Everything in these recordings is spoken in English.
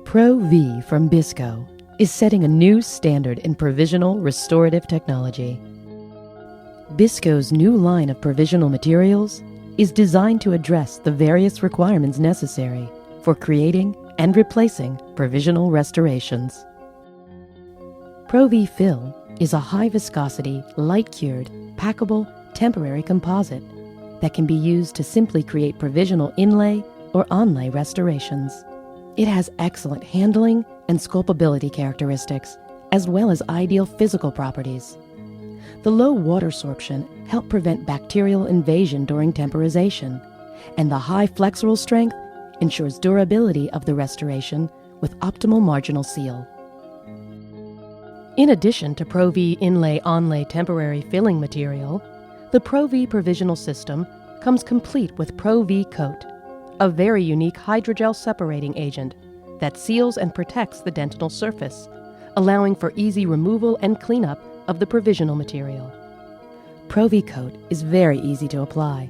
Pro-V from Bisco is setting a new standard in provisional restorative technology. Bisco's new line of provisional materials is designed to address the various requirements necessary for creating and replacing provisional restorations. Pro-V Fill is a high-viscosity, light-cured, packable, temporary composite that can be used to simply create provisional inlay or onlay restorations. It has excellent handling and sculptability characteristics, as well as ideal physical properties. The low water sorption helps prevent bacterial invasion during temporization, and the high flexural strength ensures durability of the restoration with optimal marginal seal. In addition to Pro-V inlay-onlay temporary filling material, the Pro-V provisional system comes complete with Pro-VCOAT, a very unique hydrogel separating agent that seals and protects the dentinal surface, allowing for easy removal and cleanup of the provisional material. Pro-VCOAT is very easy to apply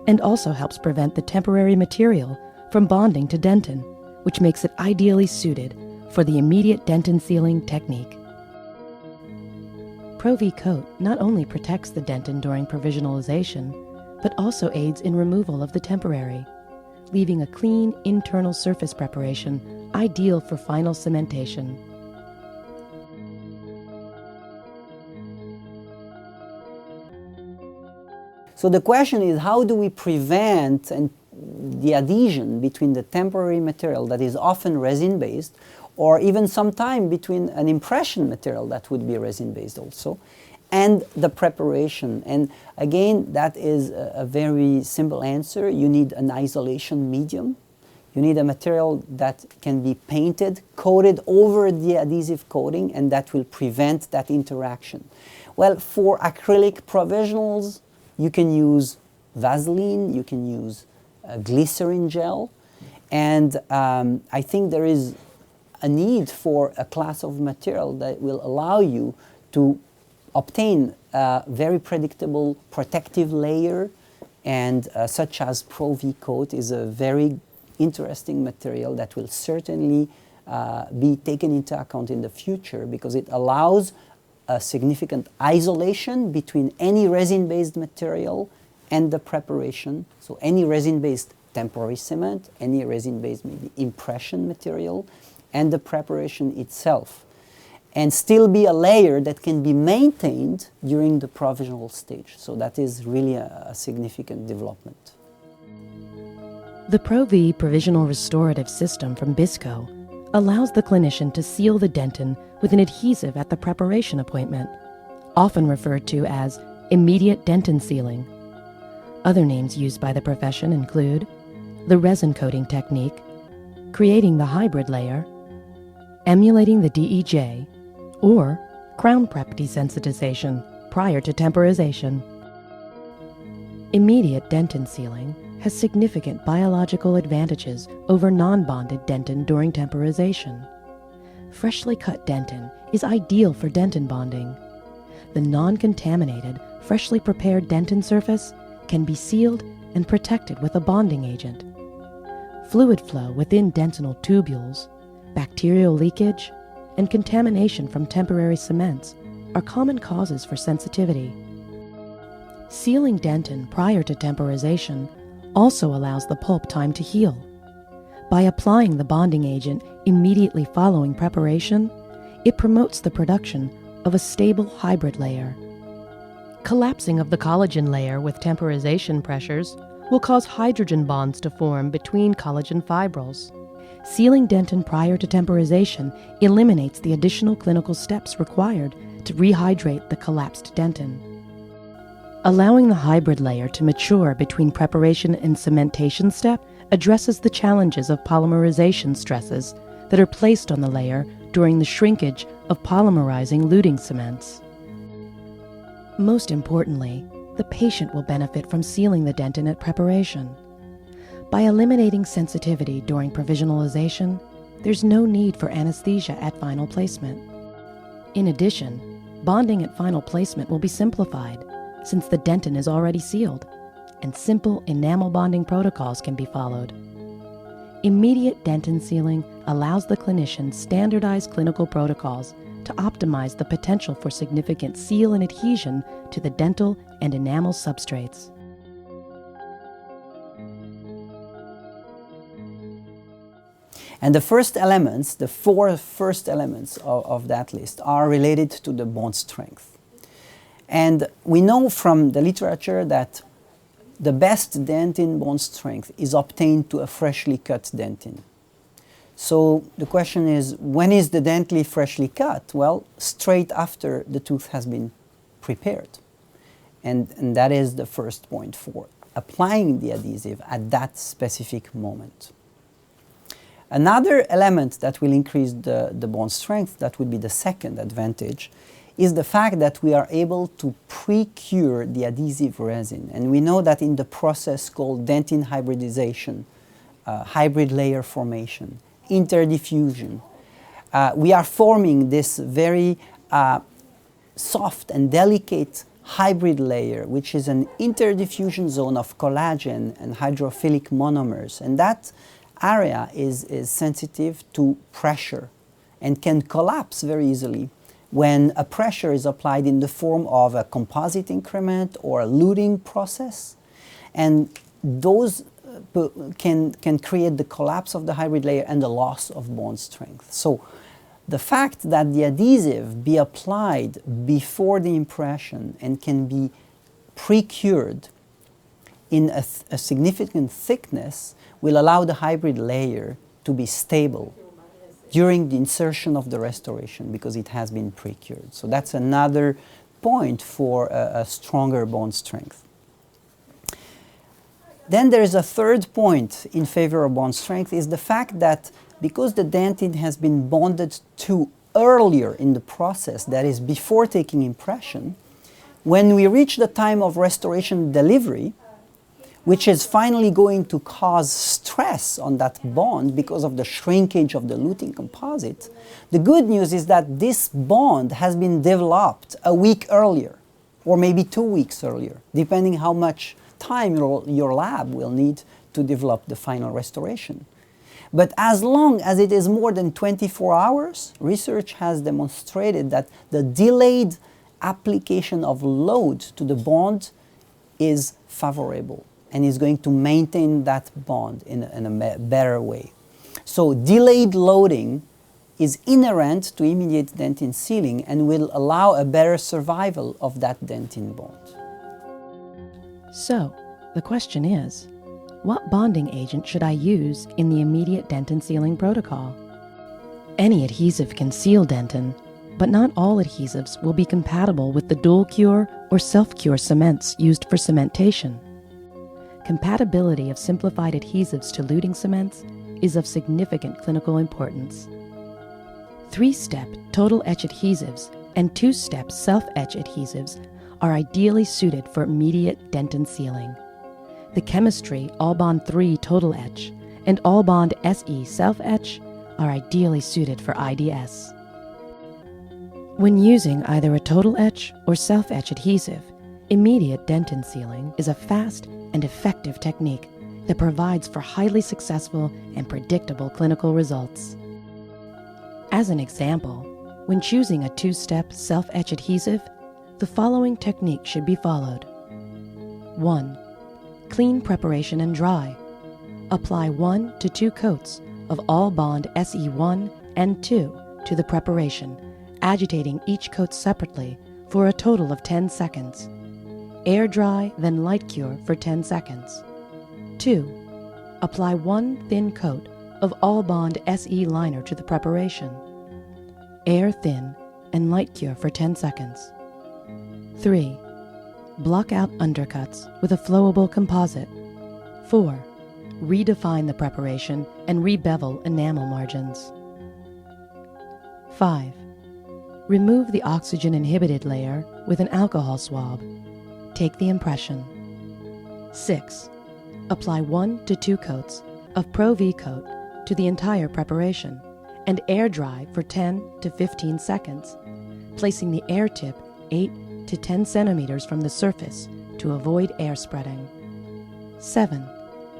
and also helps prevent the temporary material from bonding to dentin, which makes it ideally suited for the immediate dentin sealing technique. Pro-VCOAT not only protects the dentin during provisionalization, but also aids in removal of the temporary, leaving a clean internal surface preparation ideal for final cementation. So the question is, how do we prevent the adhesion between the temporary material that is often resin-based, or even sometime between an impression material that would be resin-based also, and the preparation? And again, that is a very simple answer. You need an isolation medium. You need a material that can be painted, coated over the adhesive coating, and that will prevent that interaction. Well, for acrylic provisionals, you can use Vaseline, you can use glycerin gel, and I think there is a need for a class of material that will allow you to obtain a very predictable protective layer, and such as Pro-VCOAT is a very interesting material that will certainly be taken into account in the future, because it allows a significant isolation between any resin-based material and the preparation. So any resin-based temporary cement, any resin-based maybe impression material, and the preparation itself, and still be a layer that can be maintained during the provisional stage. So that is really a significant development. The Pro-V provisional restorative system from Bisco allows the clinician to seal the dentin with an adhesive at the preparation appointment, often referred to as Immediate Dentin Sealing. Other names used by the profession include the resin coating technique, creating the hybrid layer, emulating the DEJ, or crown prep desensitization prior to temporization. Immediate dentin sealing has significant biological advantages over non-bonded dentin during temporization. Freshly cut dentin is ideal for dentin bonding. The non-contaminated, freshly prepared dentin surface can be sealed and protected with a bonding agent. Fluid flow within dentinal tubules, bacterial leakage, and contamination from temporary cements are common causes for sensitivity. Sealing dentin prior to temporization also allows the pulp time to heal. By applying the bonding agent immediately following preparation, it promotes the production of a stable hybrid layer. Collapsing of the collagen layer with temporization pressures will cause hydrogen bonds to form between collagen fibrils. Sealing dentin prior to temporization eliminates the additional clinical steps required to rehydrate the collapsed dentin. Allowing the hybrid layer to mature between preparation and cementation step addresses the challenges of polymerization stresses that are placed on the layer during the shrinkage of polymerizing luting cements. Most importantly, the patient will benefit from sealing the dentin at preparation. By eliminating sensitivity during provisionalization, there's no need for anesthesia at final placement. In addition, bonding at final placement will be simplified, since the dentin is already sealed, and simple enamel bonding protocols can be followed. Immediate dentin sealing allows the clinician standardized clinical protocols to optimize the potential for significant seal and adhesion to the dental and enamel substrates. And the first elements, the four first elements of that list, are related to the bone strength. And we know from the literature that the best dentin bone strength is obtained to a freshly cut dentin. So the question is, when is the dentin freshly cut? Well, straight after the tooth has been prepared. And that is the first point for applying the adhesive at that specific moment. Another element that will increase the bone strength, that would be the second advantage, is the fact that we are able to pre-cure the adhesive resin. And we know that in the process called dentin hybridization, hybrid layer formation, interdiffusion, we are forming this very soft and delicate hybrid layer, which is an interdiffusion zone of collagen and hydrophilic monomers. And that area is sensitive to pressure and can collapse very easily when a pressure is applied in the form of a composite increment or a luting process. And those can create the collapse of the hybrid layer and the loss of bone strength. So the fact that the adhesive be applied before the impression and can be pre-cured in a significant thickness will allow the hybrid layer to be stable during the insertion of the restoration because it has been pre-cured. So that's another point for a stronger bone strength. Then there is a third point in favor of bone strength, is the fact that because the dentin has been bonded to earlier in the process, that is before taking impression, when we reach the time of restoration delivery, which is finally going to cause stress on that bond because of the shrinkage of the luting composite, the good news is that this bond has been developed a week earlier, or maybe 2 weeks earlier, depending how much time your lab will need to develop the final restoration. But as long as it is more than 24 hours, research has demonstrated that the delayed application of load to the bond is favorable and is going to maintain that bond in a better way. So delayed loading is inherent to immediate dentin sealing and will allow a better survival of that dentin bond. So, the question is, what bonding agent should I use in the immediate dentin sealing protocol? Any adhesive can seal dentin, but not all adhesives will be compatible with the dual cure or self-cure cements used for cementation. Compatibility of simplified adhesives to luting cements is of significant clinical importance. 3-step total etch adhesives and 2-step self-etch adhesives are ideally suited for immediate dentin sealing. The chemistry Allbond 3 total etch and Allbond SE self-etch are ideally suited for IDS. When using either a total etch or self-etch adhesive, immediate dentin sealing is a fast and effective technique that provides for highly successful and predictable clinical results. As an example, when choosing a 2-step self-etch adhesive, the following technique should be followed. 1. Clean preparation and dry. Apply 1 to 2 coats of Allbond SE1 and 2 to the preparation, agitating each coat separately for a total of 10 seconds. Air dry, then light cure for 10 seconds. 2. Apply 1 thin coat of Allbond SE liner to the preparation. Air thin and light cure for 10 seconds. 3. Block out undercuts with a flowable composite. 4. Redefine the preparation and rebevel enamel margins. 5. Remove the oxygen-inhibited layer with an alcohol swab. Take the impression. 6. Apply 1 to 2 coats of Pro-VCOAT to the entire preparation and air dry for 10 to 15 seconds, placing the air tip 8 to 10 centimeters from the surface to avoid air spreading. 7.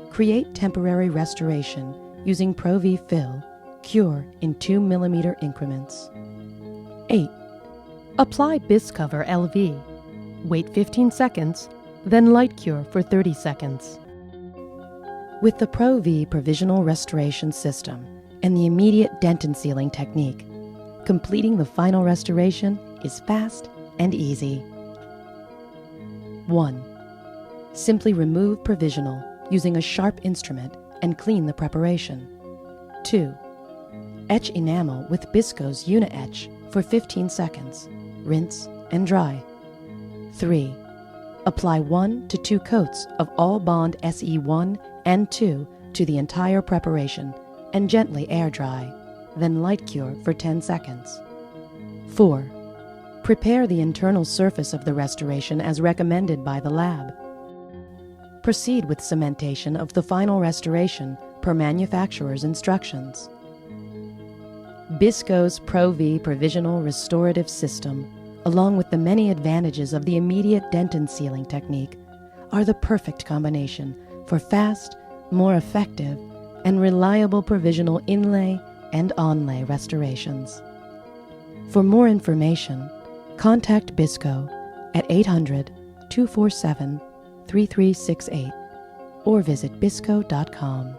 Create temporary restoration using Pro-V fill, cure in 2 mm increments. 8. Apply Biscover LV. Wait 15 seconds, then light cure for 30 seconds. With the Pro-V Provisional Restoration System and the Immediate Dentin Sealing technique, completing the final restoration is fast and easy. 1. Simply remove Provisional using a sharp instrument and clean the preparation. 2. Etch enamel with Bisco's Uni-Etch for 15 seconds. Rinse and dry. 3. Apply 1 to 2 coats of All Bond SE1 and 2 to the entire preparation and gently air dry, then light cure for 10 seconds. 4. Prepare the internal surface of the restoration as recommended by the lab. Proceed with cementation of the final restoration per manufacturer's instructions. Bisco's Pro-V Provisional Restorative System, along with the many advantages of the Immediate Dentin Sealing technique, are the perfect combination for fast, more effective, and reliable provisional inlay and onlay restorations. For more information, contact Bisco at 800-247-3368 or visit bisco.com.